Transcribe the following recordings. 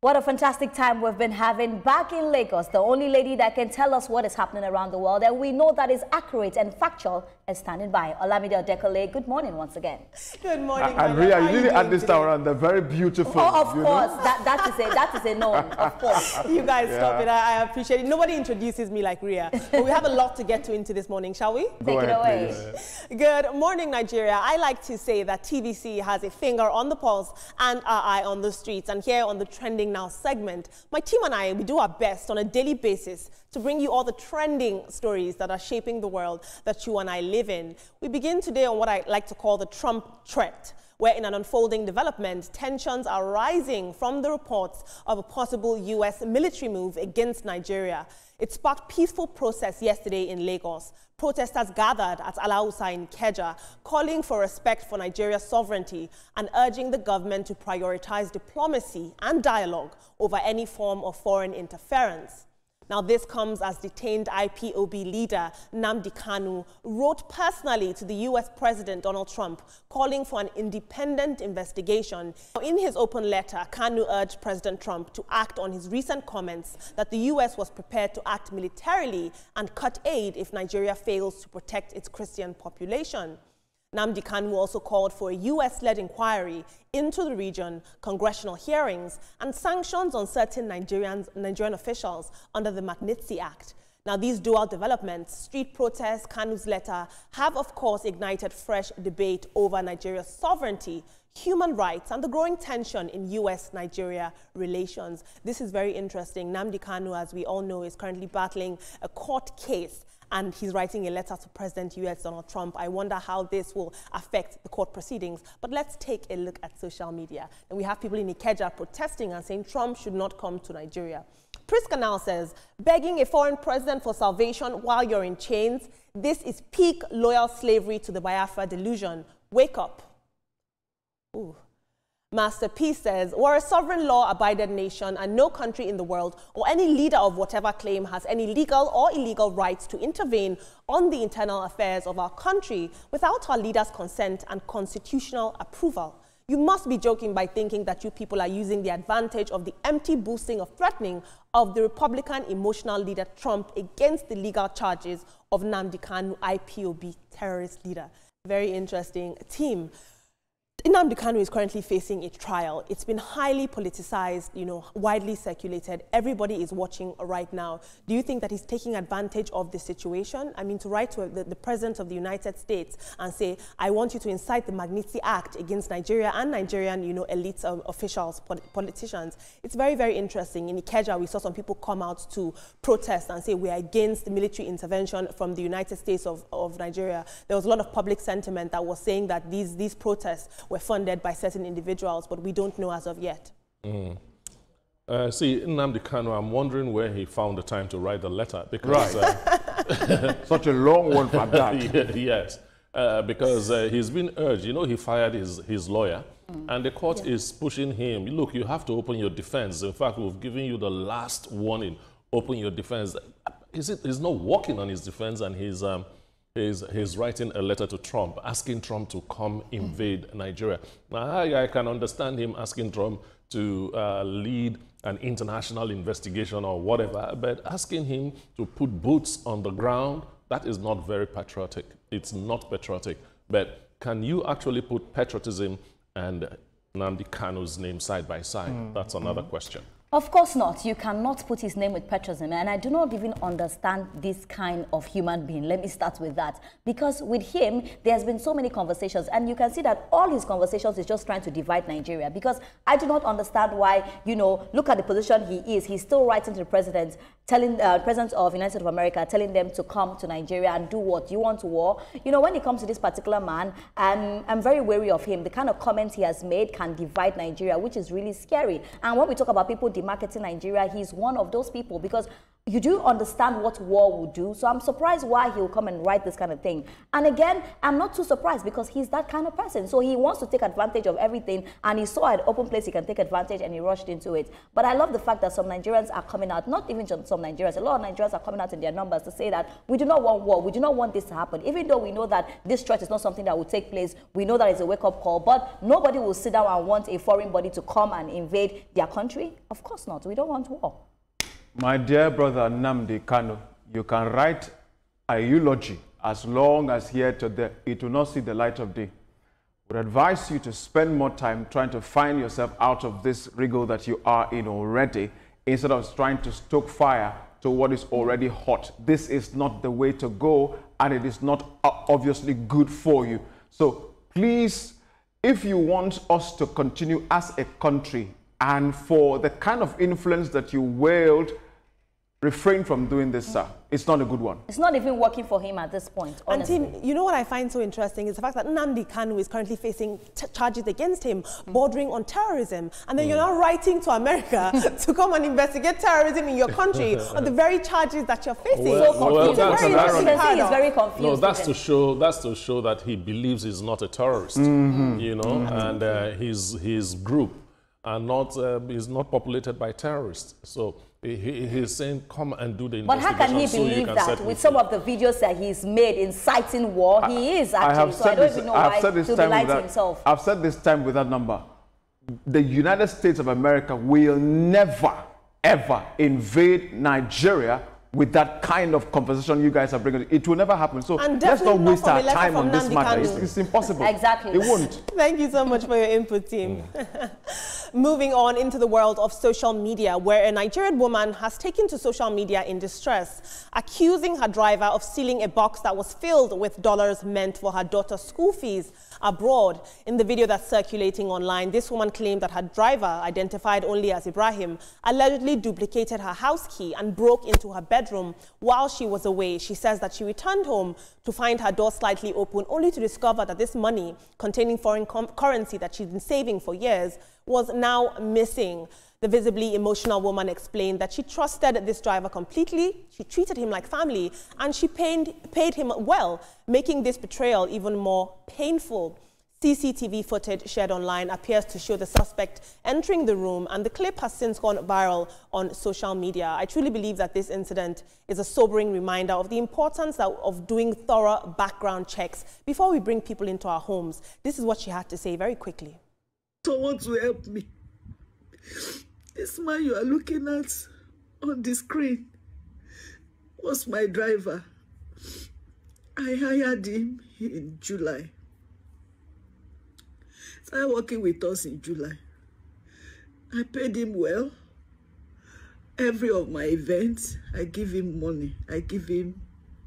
What a fantastic time we've been having back in Lagos. The only lady that can tell us what is happening around the world, and we know that is accurate and factual, is standing by. Olamide Odekole, good morning once again. Good morning. And Ria, you really add this time around. They're very beautiful. Oh, of course. That is a known, of course. You guys stop it. I appreciate it. Nobody introduces me like Ria. But we have a lot to get to into this morning, shall we? Take it away. Good morning, Nigeria. I like to say that TVC has a finger on the pulse and our eye on the streets. And here on the Trending Now segment, my team and I, we do our best on a daily basis to bring you all the trending stories that are shaping the world that you and I live in. We begin today on what I like to call the Trump threat, where in an unfolding development, tensions are rising from the reports of a possible U.S. military move against Nigeria. It sparked peaceful protests yesterday in Lagos. Protesters gathered at Alausa in Ikeja, calling for respect for Nigeria's sovereignty and urging the government to prioritize diplomacy and dialogue over any form of foreign interference. Now, this comes as detained IPOB leader Nnamdi Kanu wrote personally to the U.S. President Donald Trump, calling for an independent investigation. In his open letter, Kanu urged President Trump to act on his recent comments that the U.S. was prepared to act militarily and cut aid if Nigeria fails to protect its Christian population. Nnamdi Kanu also called for a U.S.-led inquiry into the region, congressional hearings, and sanctions on certain Nigerian officials under the Magnitsky Act. Now, these dual developments, street protests, Kanu's letter, have, of course, ignited fresh debate over Nigeria's sovereignty, human rights, and the growing tension in U.S.-Nigeria relations. This is very interesting. Nnamdi Kanu, as we all know, is currently battling a court case, and he's writing a letter to President U.S. Donald Trump. I wonder how this will affect the court proceedings. But let's take a look at social media. And we have people in Ikeja protesting and saying Trump should not come to Nigeria. Priska now says, begging a foreign president for salvation while you're in chains, this is peak loyal slavery to the Biafra delusion. Wake up. Ooh. Master P says, we're a sovereign law-abided nation and no country in the world or any leader of whatever claim has any legal or illegal rights to intervene on the internal affairs of our country without our leaders' consent and constitutional approval. You must be joking by thinking that you people are using the advantage of the empty boosting of threatening of the Republican emotional leader Trump against the legal charges of Nnamdi Kanu, IPOB terrorist leader. Very interesting. Team. Nnamdi Kanu is currently facing a trial. It's been highly politicized, widely circulated. Everybody is watching right now. Do you think that he's taking advantage of the situation? I mean, to write to the President of the United States and say, I want you to incite the Magnitsky Act against Nigeria and Nigerian, elites, officials, politicians. It's very, very interesting. In Ikeja, we saw some people come out to protest and say we are against the military intervention from the United States of Nigeria. There was a lot of public sentiment that was saying that these protests were funded by certain individuals, but we don't know as of yet. See, Nnamdi Kanu, I'm wondering where he found the time to write the letter, because such a long one for that. Yes, because he's been urged. He fired his lawyer, and the court is pushing him. Look, you have to open your defense. In fact, we've given you the last warning. Open your defense. He's not working on his defense, and he's writing a letter to Trump, asking Trump to come invade Nigeria. Now, I can understand him asking Trump to lead an international investigation or whatever, but asking him to put boots on the ground, that is not very patriotic. It's not patriotic. But can you actually put patriotism and Nnamdi Kanu's name side by side? That's another question. Of course not. You cannot put his name with patriotism, and I do not even understand this kind of human being. Let me start with that. Because with him, there's been so many conversations, and you can see that all his conversations is just trying to divide Nigeria. Because I do not understand why, look at the position he is. He's still writing to the president, telling President of the United States of America, telling them to come to Nigeria and do what? You want to war? When it comes to this particular man, I'm very wary of him. The kind of comments he has made can divide Nigeria, which is really scary. And when we talk about people demarketing Nigeria, he's one of those people, because you do understand what war will do. So I'm surprised why he'll come and write this kind of thing. And again, I'm not too surprised because he's that kind of person. So he wants to take advantage of everything, and he saw an open place he can take advantage, and he rushed into it. But I love the fact that some Nigerians are coming out, not even some Nigerians, a lot of Nigerians are coming out in their numbers to say that we do not want war, we do not want this to happen. Even though we know that this threat is not something that will take place, we know that it's a wake-up call, but nobody will sit down and want a foreign body to come and invade their country. Of course not. We don't want war. My dear brother Nnamdi Kanu, you can write a eulogy as long as here today it will not see the light of day. I would advise you to spend more time trying to find yourself out of this wriggle that you are in already, instead of trying to stoke fire to what is already hot. This is not the way to go, and it is not obviously good for you. So please, if you want us to continue as a country, and for the kind of influence that you wield, refrain from doing this, sir. It's not a good one. It's not even working for him at this point, honestly. And Tim, you know what I find so interesting is the fact that Nnamdi Kanu is currently facing charges against him bordering on terrorism. And then you're now writing to America to come and investigate terrorism in your country on the very charges that you're facing. He's very confused. No, that's to show that he believes he's not a terrorist, you know, and his group is not populated by terrorists. So he's saying, come and do the investigation. But how can he believe that with some of the videos that he's made inciting war? He is actually. So I don't even know why to lie to himself. I've said this time with that number. The United States of America will never, ever invade Nigeria with that kind of conversation you guys are bringing. It will never happen. So let's not waste our time on this matter. It's impossible. Exactly. It won't. Thank you so much for your input, team. Moving on into the world of social media, where a Nigerian woman has taken to social media in distress, accusing her driver of stealing a box that was filled with dollars meant for her daughter's school fees abroad. In the video that's circulating online, this woman claimed that her driver, identified only as Ibrahim, allegedly duplicated her house key and broke into her bedroom while she was away. She says that she returned home to find her door slightly open, only to discover that this money containing foreign currency that she'd been saving for years was now missing. The visibly emotional woman explained that she trusted this driver completely, she treated him like family, and she paid him well, making this betrayal even more painful. CCTV footage shared online appears to show the suspect entering the room, and the clip has since gone viral on social media. I truly believe that this incident is a sobering reminder of the importance of doing thorough background checks before we bring people into our homes. This is what she had to say very quickly. Someone to help me. This man you are looking at on the screen was my driver. I hired him in July. Started working with us in July. I paid him well. Every of my events, I give him money. I give him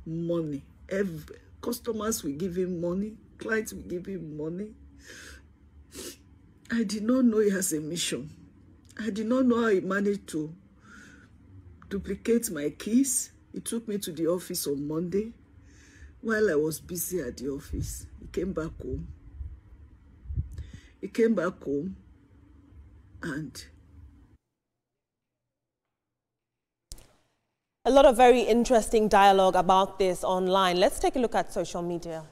money. Customers will give him money. Clients will give him money. I did not know he has a mission. I did not know how he managed to duplicate my keys. He took me to the office on Monday. While I was busy at the office, he came back home. He came back home and... A lot of very interesting dialogue about this online. Let's take a look at social media.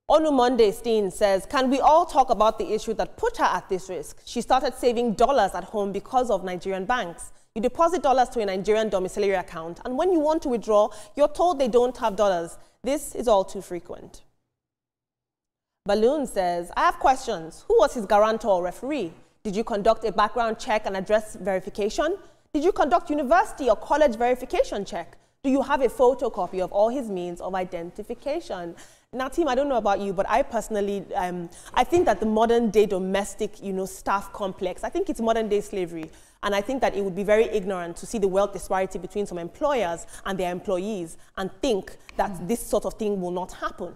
Onu Monday Steen says, can we all talk about the issue that put her at this risk? She started saving dollars at home because of Nigerian banks. You deposit dollars to a Nigerian domiciliary account, and when you want to withdraw, you're told they don't have dollars. This is all too frequent. Balloon says, I have questions. Who was his guarantor or referee? Did you conduct a background check and address verification? Did you conduct university or college verification check? Do you have a photocopy of all his means of identification? Now, team, I don't know about you, but I personally, I think that the modern day domestic, staff complex, I think it's modern day slavery. And I think that it would be very ignorant to see the wealth disparity between some employers and their employees and think that this sort of thing will not happen.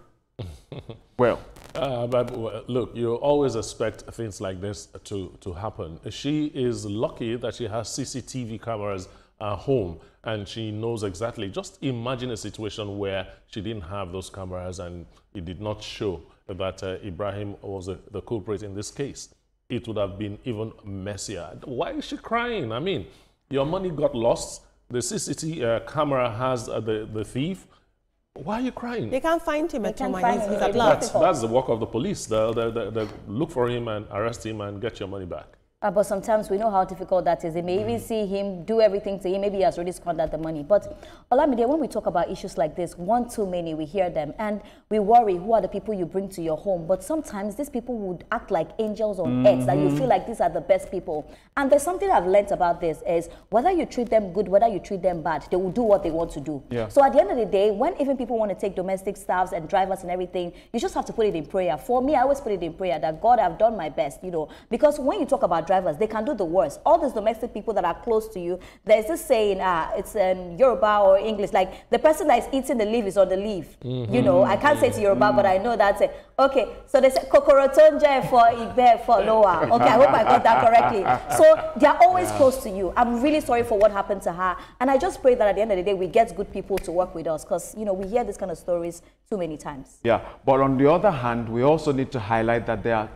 But look, you always expect things like this to happen. She is lucky that she has CCTV cameras at home and she knows exactly. Just imagine a situation where she didn't have those cameras and it did not show that Ibrahim was the culprit in this case. It would have been even messier. Why is she crying? I mean, Your money got lost. The CCTV camera has the thief. Why are you crying? They can't find him at all. He's at That's large. the work of the police. They look for him and arrest him and get your money back. But sometimes we know how difficult that is. They may even see him do everything to him. Maybe he has already squandered the money. But Olamide, when we talk about issues like this, one too many, we hear them. And we worry, who are the people you bring to your home? But sometimes these people would act like angels on earth, that you feel like these are the best people. And there's something I've learned about this is whether you treat them good, whether you treat them bad, they will do what they want to do. Yeah. So at the end of the day, when even people want to take domestic staffs and drivers and everything, you just have to put it in prayer. For me, I always put it in prayer that God, I've done my best, you know, because when you talk about drivers, they can do the worst. All these domestic people that are close to you, there's this saying, it's Yoruba or English, like the person that is eating the leaf is on the leaf. You know, I can't say it's Yoruba, but I know that's it. Okay, so they say kokorotonje for ibe for lower. Okay, I hope I got that correctly. So they are always close to you. I'm really sorry for what happened to her, and I just pray that at the end of the day we get good people to work with us, because you know we hear this kind of stories too many times. Yeah, but on the other hand, we also need to highlight that there are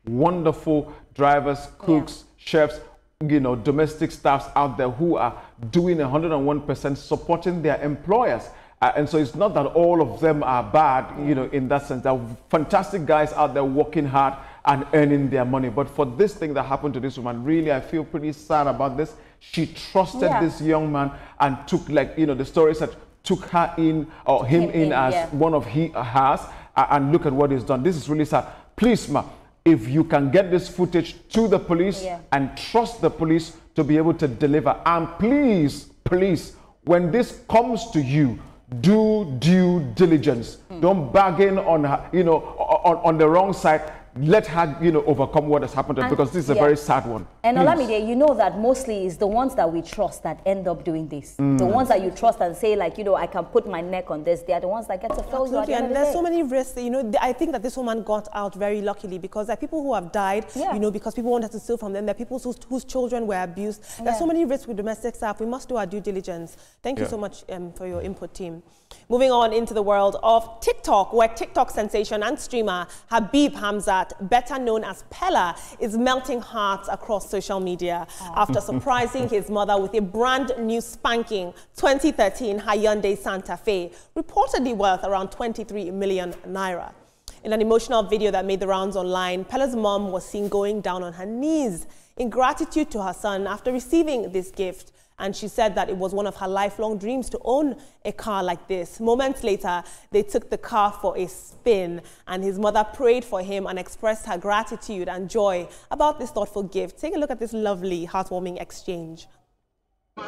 wonderful drivers, cooks, chefs, you know, domestic staffs out there who are doing 101% supporting their employers. And so it's not that all of them are bad, you know, in that sense. There are fantastic guys out there working hard and earning their money. But for this thing that happened to this woman, really, I feel pretty sad about this. She trusted this young man and took, like, you know, the stories that took her in or him in as one of hers. And look at what he's done. This is really sad. Please, ma, if you can get this footage to the police and trust the police to be able to deliver. And please, please, when this comes to you, do due diligence. Don't bargain on her, you know, on the wrong side. Let her, you know, overcome what has happened to her, because this is a very sad one. And Olamide, you know that mostly it's the ones that we trust that end up doing this. The ones that you trust and say, like, you know, I can put my neck on this. They are the ones that get to fail you at the end of the day. And there's so many risks. You know, I think that this woman got out very luckily, because there are people who have died, you know, because people wanted to steal from them. There are people whose children were abused. There's so many risks with domestic staff. We must do our due diligence. Thank you so much for your input, team. Moving on into the world of TikTok, where TikTok sensation and streamer Habib Hamzat, better known as Peller, is melting hearts across social media after surprising his mother with a brand new spanking 2013 Hyundai Santa Fe, reportedly worth around 23 million naira. In an emotional video that made the rounds online, Peller's mom was seen going down on her knees in gratitude to her son after receiving this gift. And she said that it was one of her lifelong dreams to own a car like this. Moments later, they took the car for a spin, and his mother prayed for him and expressed her gratitude and joy about this thoughtful gift. Take a look at this lovely, heartwarming exchange. You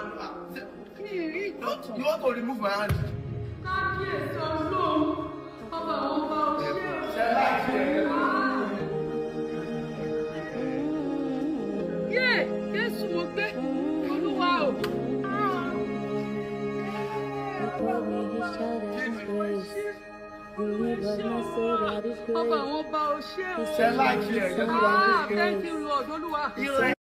want to remove my hand? Thank you, Lord.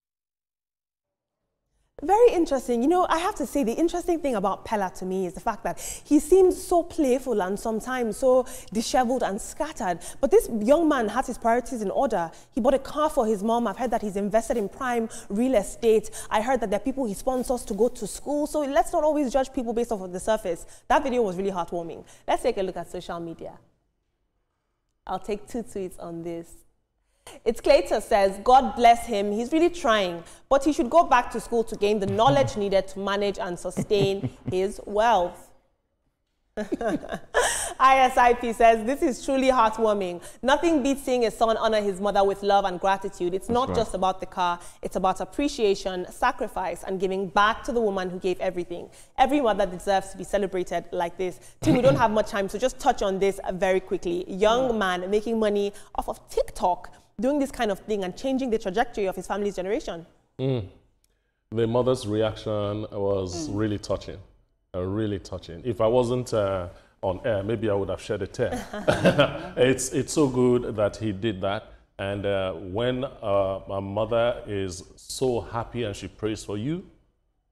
Very interesting. You know, I have to say the interesting thing about Peller to me is the fact that he seems so playful and sometimes so disheveled and scattered. But this young man has his priorities in order. He bought a car for his mom. I've heard that he's invested in prime real estate. I heard that there are people he sponsors to go to school. So let's not always judge people based off of the surface. That video was really heartwarming. Let's take a look at social media. I'll take 2 tweets on this. It's Clayton says, God bless him, he's really trying, but he should go back to school to gain the knowledge needed to manage and sustain his wealth. ISIP says, this is truly heartwarming. Nothing beats seeing a son honor his mother with love and gratitude. It's not just about the car, it's about appreciation, sacrifice, and giving back to the woman who gave everything. Every mother deserves to be celebrated like this. Tim, we don't have much time, so just touch on this very quickly. Young man making money off of TikTok, doing this kind of thing and changing the trajectory of his family's generation. The mother's reaction was really touching, really touching. If I wasn't on air, maybe I would have shed a tear. It's so good that he did that. And when my mother is so happy and she prays for you,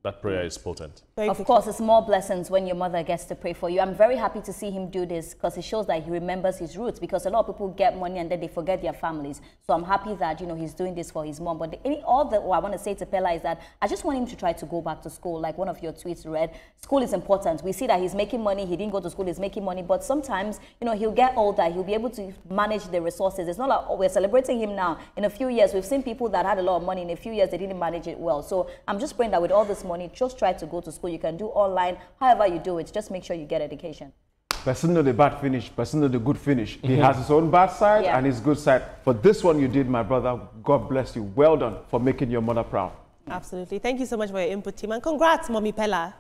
that prayer is potent. Of course, it's more blessings when your mother gets to pray for you. I'm very happy to see him do this because it shows that he remembers his roots, because a lot of people get money and then they forget their families. So I'm happy that, you know, he's doing this for his mom. But all that I want to say to Peller is that I just want him to try to go back to school. Like one of your tweets read, school is important. We see that he's making money. He didn't go to school, he's making money. But sometimes, you know, he'll get older. He'll be able to manage the resources. It's not like, oh, we're celebrating him now. In a few years, we've seen people that had a lot of money. In a few years, they didn't manage it well. So I'm just praying that with all this money, just try to go to school. You can do online, however you do it. Just make sure you get education. Person know the bad finish, person know the good finish. He has his own bad side and his good side. But this one you did, my brother, God bless you. Well done for making your mother proud. Absolutely. Thank you so much for your input, team. And congrats, Mommy Peller.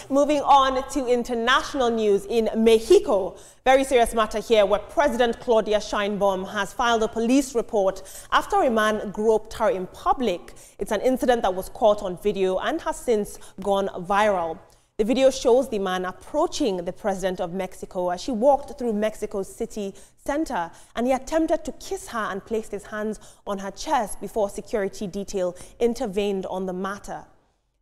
Moving on to international news in Mexico. Very serious matter here where President Claudia Sheinbaum has filed a police report after a man groped her in public. It's an incident that was caught on video and has since gone viral. The video shows the man approaching the president of Mexico as she walked through Mexico's city center, and he attempted to kiss her and placed his hands on her chest before security detail intervened on the matter.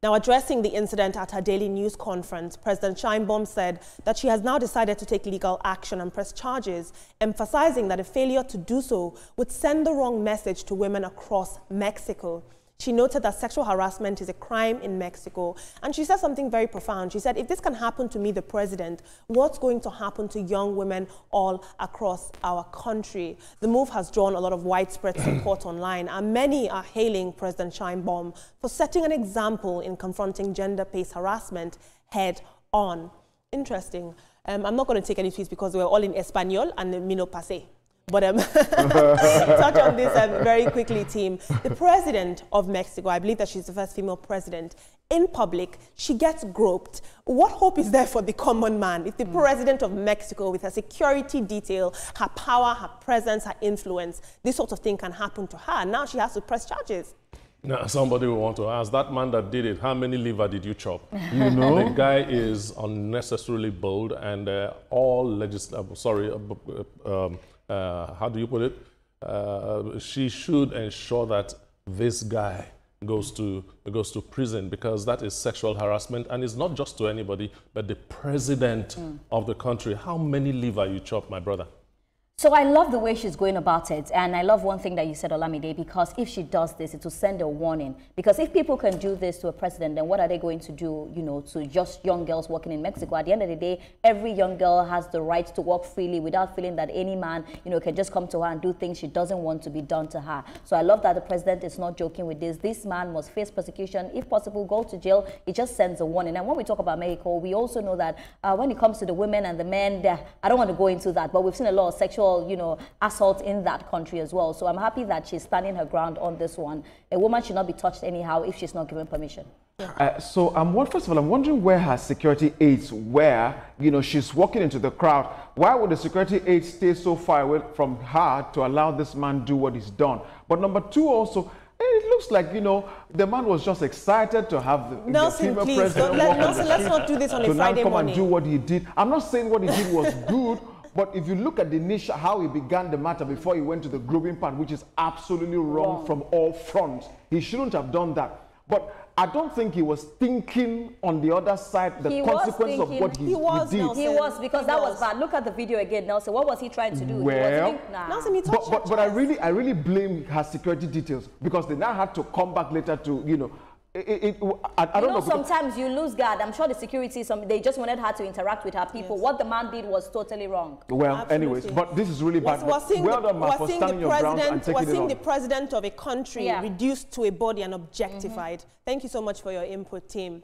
Now, addressing the incident at her daily news conference, President Sheinbaum said that she has now decided to take legal action and press charges, emphasizing that a failure to do so would send the wrong message to women across Mexico. She noted that sexual harassment is a crime in Mexico, and she said something very profound. She said, if this can happen to me, the president, what's going to happen to young women all across our country? The move has drawn a lot of widespread support online, and many are hailing President Sheinbaum for setting an example in confronting gender-based harassment head on. Interesting. I'm not going to take any tweets because we're all in Espanol and me no pase. But touch on this very quickly, team. The president of Mexico, I believe that she's the first female president, in public, she gets groped. What hope is there for the common man if the president of Mexico, with her security detail, her power, her presence, her influence, this sort of thing can happen to her? Now she has to press charges. Now, somebody will want to ask, that man that did it, how many liver did you chop? You know? The guy is unnecessarily bold, and all how do you put it? She should ensure that this guy goes to prison, because that is sexual harassment, and it's not just to anybody, but the president of the country. How many liver you chop, my brother? So I love the way she's going about it, and I love one thing that you said, Olamide, because if she does this, it will send a warning. Because if people can do this to a president, then what are they going to do, you know, to just young girls working in Mexico? At the end of the day, every young girl has the right to walk freely without feeling that any man, you know, can just come to her and do things she doesn't want to be done to her. So I love that the president is not joking with this. This man must face persecution. If possible, go to jail. It just sends a warning. And when we talk about Mexico, we also know that when it comes to the women and the men, I don't want to go into that, but we've seen a lot of sexual, you know, assault in that country as well. So I'm happy that she's standing her ground on this one. A woman should not be touched anyhow if she's not given permission. So first of all, I'm wondering where her security aides were. You know, she's walking into the crowd. Why would the security aides stay so far away from her to allow this man do what he's done? But number two, also, it looks like, you know, the man was just excited to have the female president. Nelson, let's not do this on a Friday morning. And do what he did. I'm not saying what he did was good. But if you look at the initial, how he began the matter before he went to the grooming part, which is absolutely wrong from all fronts, he shouldn't have done that. But I don't think he was thinking on the other side the consequence of what he did. He was, because that was bad. Look at the video again, Nelson. What was he trying to do? Well, Nelson, but I really blame her security details, because they now had to come back later to, you know, I don't know. Sometimes you lose guard. I'm sure the security, they just wanted her to interact with her people. Yes. What the man did was totally wrong. Well, anyways, but this is really bad. Well done, man, for standing your ground and taking it on. We're seeing the president of a country reduced to a body and objectified. Thank you so much for your input, team.